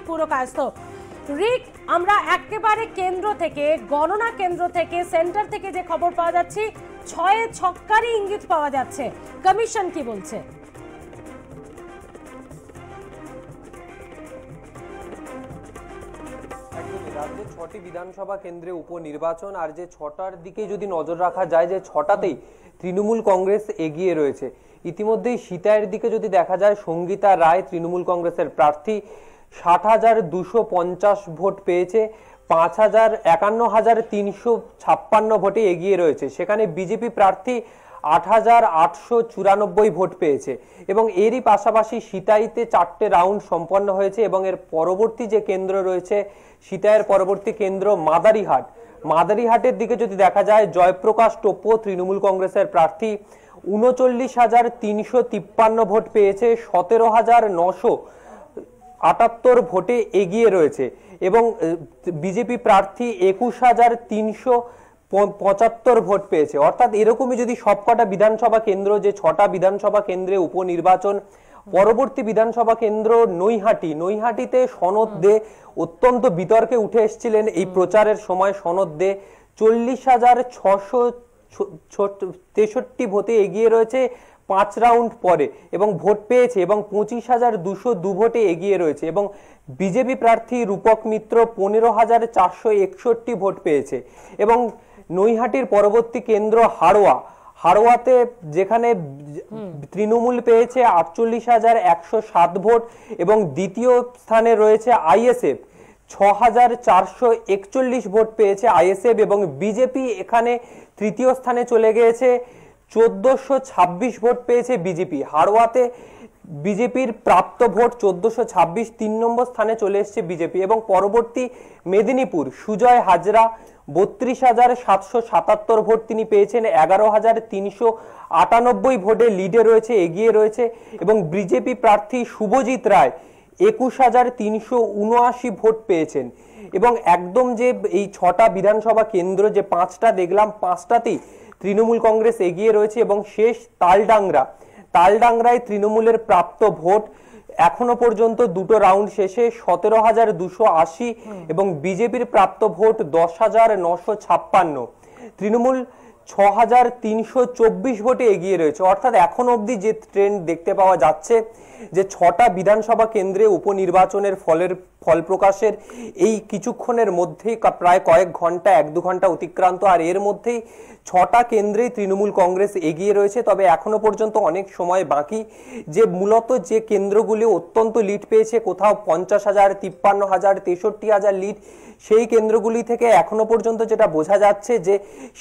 পুরো কায়স্থ। রিক, আমরা একেবারে কেন্দ্র থেকে, গণনা কেন্দ্র থেকে, সেন্টার থেকে যে খবর পাওয়া যাচ্ছে, 6 ছক্কারই ইঙ্গিত পাওয়া যাচ্ছে। কমিশন কি বলছে? রাজ্যে 6টি বিধানসভা কেন্দ্রে উপনির্বাচন, আর যে 6টার দিকে যদি নজর রাখা যায়, যে 6টাতেই তৃণমূল কংগ্রেস এগিয়ে রয়েছে। ইতিমধ্যেই সিতাইয়ের দিকে যদি দেখা যায়, সঙ্গীতা রায় তৃণমূল কংগ্রেসের প্রার্থী 60,250 ভোট পেয়েছে, 51,356 ভোটে এগিয়ে রয়েছে। সেখানে বিজেপি প্রার্থী 8,894 ভোট পেয়েছে। এবং এরই পাশাপাশি সিতাইতে 4টে রাউন্ড সম্পন্ন হয়েছে। এবং এর পরবর্তী যে কেন্দ্র রয়েছে, সিতাইয়ের পরবর্তী কেন্দ্র মাদারিহাট। মাদারিহাটের দিকে যদি দেখা যায়, জয়প্রকাশ টোপ্পো তৃণমূল কংগ্রেসের প্রার্থী 39,353 ভোট পেয়েছে, 17,978 ভোটে এগিয়ে রয়েছে। এবং বিজেপি প্রার্থী 21,375 ভোট পেয়েছে। অর্থাৎ এরকমই যদি সবকটা বিধানসভা কেন্দ্র, যে 6টা বিধানসভা কেন্দ্রে উপনির্বাচন, পরবর্তী বিধানসভা কেন্দ্র নৈহাটিতে সনদ দে অত্যন্ত বিতর্কে উঠে এসেছিলেন এই প্রচারের সময়। সনদ দে 40,663 ভোটে এগিয়ে রয়েছে 5 রাউন্ড পরে, এবং ভোট পেয়েছে, এবং 25,202 ভোটে এগিয়ে রয়েছে। এবং বিজেপি প্রার্থী রূপক মিত্র 15,461 ভোট পেয়েছে। এবং নৈহাটির পরবর্তী কেন্দ্র হাড়োয়াতে, যেখানে তৃণমূল পেয়েছে 48,107 ভোট, এবং দ্বিতীয় স্থানে রয়েছে আইএসএফ, 6,441 ভোট পেয়েছে আইএসএফ। এবং বিজেপি এখানে তৃতীয় স্থানে চলে গিয়েছে, 1,426 ভোট পেয়েছে বিজেপি। হাড়োয়াতে বিজেপির প্রাপ্ত ভোট 1,426, 3 নম্বর স্থানে চলে এসেছে বিজেপি। এবং পরবর্তী মেদিনীপুর, সুজয় হাজরা 32,777 ভোট তিনি পেয়েছেন, 11,398 ভোটে লিডে রয়েছে, এগিয়ে রয়েছে। এবং বিজেপি প্রার্থী শুভজিৎ রায় 21,379 ভোট পেয়েছেন। এবং একদম যে এই 6টা বিধানসভা কেন্দ্র, যে 5টা দেখলাম, 5টাতেই তৃণমূল কংগ্রেস এগিয়ে রয়েছে। এবং শেষ তালডাংরায় তৃণমূলের প্রাপ্ত ভোট এখনো পর্যন্ত 2টো রাউন্ড শেষে 17,280, এবং বিজেপির প্রাপ্ত ভোট 10,956। তৃণমূল 6,324 ভোটে এগিয়ে রয়েছে। অর্থাৎ এখন অবধি যে ট্রেন্ড দেখতে পাওয়া যাচ্ছে, যে 6টা বিধানসভা কেন্দ্রে উপনির্বাচনের ফল প্রকাশের এই কিছুক্ষণের মধ্যেই, প্রায় কয়েক ঘন্টা, 1-2 ঘন্টা অতিক্রান্ত, আর এর মধ্যেই 6টা কেন্দ্রেই তৃণমূল কংগ্রেস এগিয়ে রয়েছে। তবে এখনো পর্যন্ত অনেক সময় বাকি। যে মূলত যে কেন্দ্রগুলি অত্যন্ত লিড পেয়েছে, কোথাও 50,000, 53,000, 63,000 লিড, সেই কেন্দ্রগুলি থেকে এখনো পর্যন্ত যেটা বোঝা যাচ্ছে, যে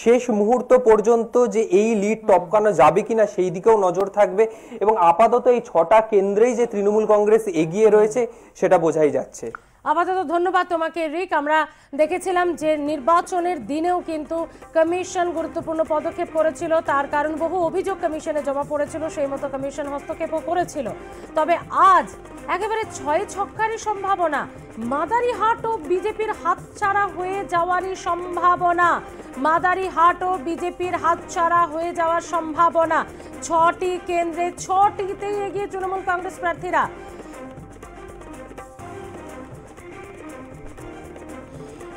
শেষ মুহূর্ত পর্যন্ত যে এই লিড টপকানো যাবে কিনা সেই দিকেও নজর থাকবে। এবং আপাতত এই 6টা কেন্দ্রেই যে তৃণমূল কংগ্রেস এগিয়ে রয়েছে সেটা বোঝাই যাচ্ছে। আপাতত ধন্যবাদ তোমাকে রিক। আমরা দেখেছিলাম যে নির্বাচনের দিনেও কিন্তু কমিশন গুরুত্বপূর্ণ পদক্ষেপ করেছিল, তার কারণ বহু অভিযোগ কমিশনে জমা পড়েছিল, সেই মতো কমিশন হস্তক্ষেপও করেছিল। তবে আজ একেবারে 6 ছক্কারই সম্ভাবনা, মাদারিহাটও বিজেপির হাতছাড়া হয়ে যাওয়ারই সম্ভাবনা, মাদারিহাটও বিজেপির হাতছাড়া হয়ে যাওয়ার সম্ভাবনা। 6টি কেন্দ্রে 6টিতেই এগিয়ে তৃণমূল কংগ্রেস প্রার্থীরা।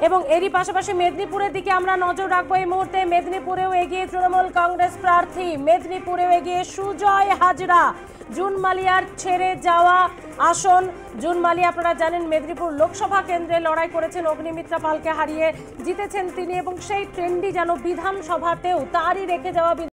এবং এরই পাশাপাশি মেদিনীপুরের দিকে আমরা নজর রাখবো এই মুহূর্তে। মেদিনীপুরেও এগিয়ে তৃণমূল কংগ্রেস প্রার্থী, মেদিনীপুরেও এগিয়ে সুজয় হাজরা। জুন মালিয়ার ছেড়ে যাওয়া আসন, জুন মালিয়া আপনারা জানেন মেদিনীপুর লোকসভা কেন্দ্রে লড়াই করেছেন, অগ্নিমিত্রা পালকে হারিয়ে জিতেছেন তিনি। এবং সেই ট্রেন্ডই যেন বিধানসভাতেও, তারই রেখে যাওয়া